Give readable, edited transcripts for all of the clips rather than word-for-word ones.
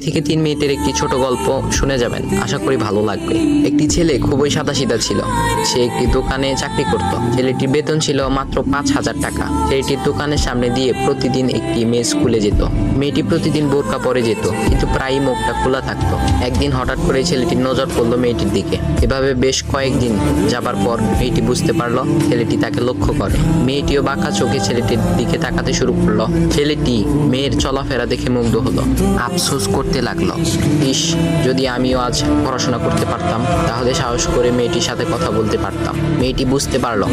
থেকে 3 মিনিটের একটি ছোট গল্প শুনে যাবেন, আশা করি ভালো লাগবে। একটি ছেলে খুবই সাদাসিধা ছিল। সে একটি দোকানে চাকরি করত। ছেলেটির বেতন ছিল মাত্র 5,000 টাকা। ছেলেটির দোকানের সামনে দিয়ে প্রতিদিন একটি মেয়ে স্কুলে যেত। মেয়েটি প্রতিদিন বোরকা পরে যেত, কিন্তু প্রায়ই মুখটা খোলা থাকতো। একদিন হঠাৎ করে ছেলেটির নজর পড়লো মেয়েটির দিকে। এভাবে বেশ কয়েকদিন যাবার পর মেয়েটি বুঝতে পারলো ছেলেটি তাকে লক্ষ্য করে। মেয়েটিও বাঁকা চোখে ছেলেটির দিকে তাকাতে শুরু করলো। ছেলেটি মেয়ের চলাফেরা দেখে মুগ্ধ হলো। আফসোস করতে লাগলো, ইস, যদি আমিও আজ পড়াশোনা করতে পারতাম, তাহলে সাহস করে মেয়েটির সাথে কথা বলতে পারতাম। মেয়েটি বুঝতে পারলো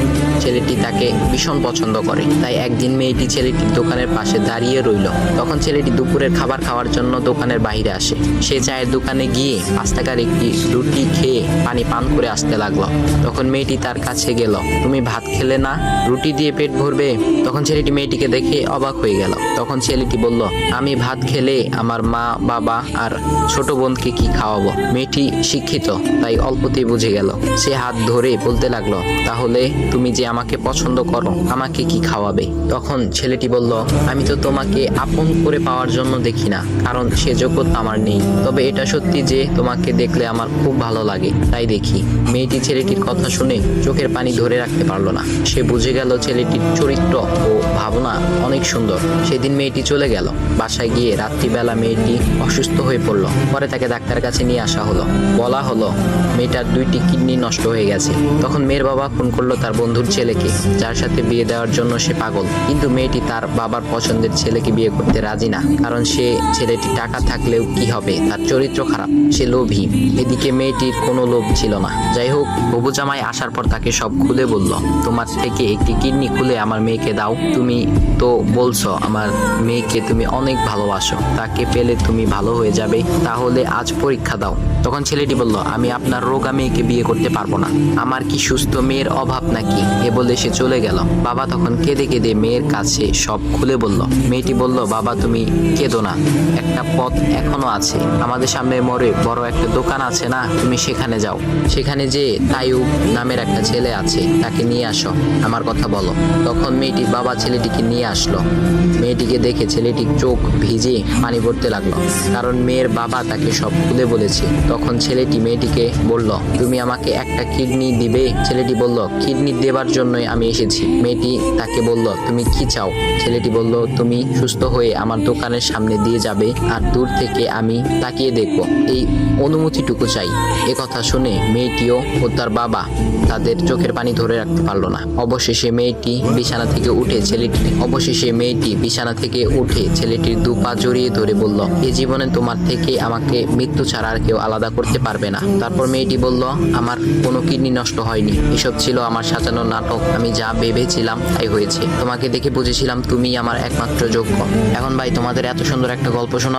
ছেলেটি তাকে ভীষণ পছন্দ করে। তাই একদিন মেয়েটি ছেলেটির দোকানের পাশে দাঁড়িয়ে রইল। তখন ছেলেটি দুপুরের খাবার খাওয়ার জন্য দোকানের বাইরে আসে। সে চায়ের দোকানে গিয়ে 5 টাকার একটি রুটি খেয়ে পানি পান করে আসতে লাগলো। তখন মেয়েটি তার কাছে গেল। তুমি ভাত খেলে না, রুটি দিয়ে পেট ভরবে? তখন ছেলেটি মেয়েটিকে দেখে অবাক হয়ে গেল। তখন ছেলেটি বলল, আমি ভাত খেলে আমার মা, বাবা আর ছোট বোনকে কি খাওয়াবো? মেয়েটি শিক্ষিত, তাই অল্পতেই বুঝে গেল। সে হাত ধরে বলতে লাগলো, তাহলে তুমি যে আমাকে পছন্দ করো, আমাকে কি খাওয়াবে? তখন ছেলেটি বলল, আমি তো তোমাকে আপন করে পাওয়ার জন্য দেখি না, কারণ সে যোগ্যতা আমার নেই। তবে এটা সত্যি যে তোমাকে দেখলে আমার খুব ভালো লাগে, তাই দেখি। মেয়েটি ছেলেটির কথা শুনে চোখের পানি ধরে রাখতে পারলো না। সে বুঝে গেল ছেলেটির চরিত্র ও ভাবনা অনেক সুন্দর। সেদিন মেয়েটি চলে গেল। বাসায় গিয়ে রাত্রিবেলা মেয়েটি অসুস্থ হয়ে পড়লো। পরে তাকে ডাক্তারের কাছে নিয়ে আসা হলো। বলা হলো মেয়েটার 2টি কিডনি নষ্ট হয়ে গেছে। তখন মেয়ের বাবা ফোন করলো তার বন্ধুর ছেলেকে, যার সাথে বিয়ে দেওয়ার জন্য সে পাগল। কিন্তু মেয়েটি তার বাবার পছন্দের ছেলেকে বিয়ে করতে রাজি না, কারণ সে ছেলেটি টাকা থাকলেও কি হবে, তার চরিত্র খারাপ, সে লোভী। এদিকে মেয়েটির কোনো লোভ ছিল না। যাই হোক, হবু জামাই আসার পর তাকে সব খুলে বলল, তোমার থেকে একটি কিডনি খুলে আমার মেয়েকে দাও। তুমি তো বলছো আমার মেয়েকে তুমি অনেক ভালোবাসো, তাকে পেলে তুমি ভালো হয়ে যাবে, তাহলে আজ পরীক্ষা দাও। তখন ছেলেটি বলল, আমি আপনার রোগা মেয়েকে বিয়ে করতে পারবো না, আমার কি সুস্থ মেয়ের অভাব নাকি? এ বলে সে চলে গেল। বাবা তখন কেঁদে কেঁদে মেয়ের কাছে সব খুলে বলল। মেয়েটি বলল, বাবা তুমি কেঁদো না, একটা পথ এখনো আছে। আমাদের সামনে মোড়ে বড় একটা দোকান আছে না, তুমি সেখানে যাও। সেখানে যে তাইয়ুব নামের একটা ছেলে আছে, তাকে নিয়ে আসো, আমার কথা বলো। তখন মেয়েটির বাবা ছেলেটিকে নিয়ে আসলো। মেয়েটিকে দেখে ছেলেটির চোখ ভিজে পানি পড়তে লাগলো, কারণ মেয়ের বাবা তাকে সব খুলে বলেছে। তখন ছেলেটি মেয়েটিকে বলল, তুমি আমাকে একটা কিডনি দিবে? ছেলেটি বলল, কিডনি দেবার জন্যই আমি এসেছি। মেয়েটি তাকে বলল, তুমি কি চাও? ছেলেটি বলল, তুমি সুস্থ হয়ে আমার দোকানের সামনে দিয়ে যাবে, আর দূর থেকে আমি তাকিয়ে দেখব, এই অনুমতিটুকু চাই। এ কথা শুনে মেয়েটিও ও তার বাবা তাদের চোখের পানি ধরে রাখতে পারলো না। অবশেষে মেয়েটি বিছানা থেকে উঠে ছেলেটির 2 পা জড়িয়ে ধরে বলল, এই জীবনে তোমার থেকে আমাকে মৃত্যু ছাড়া আর কেউ আলাদা করতে পারবে না। তারপর মেয়েটি বলল, আমার কোনো কিডনি নষ্ট হয়নি, এসব ছিল আমার সাজানো নাটক। আমি যা ভেবেছিলাম তাই হয়েছে। তোমাকে দেখে বুঝেছিলাম তুমি আমার একমাত্র যোগ্য। এখন ভাই, তোমাদের এত সুন্দর একটা গল্প শোনা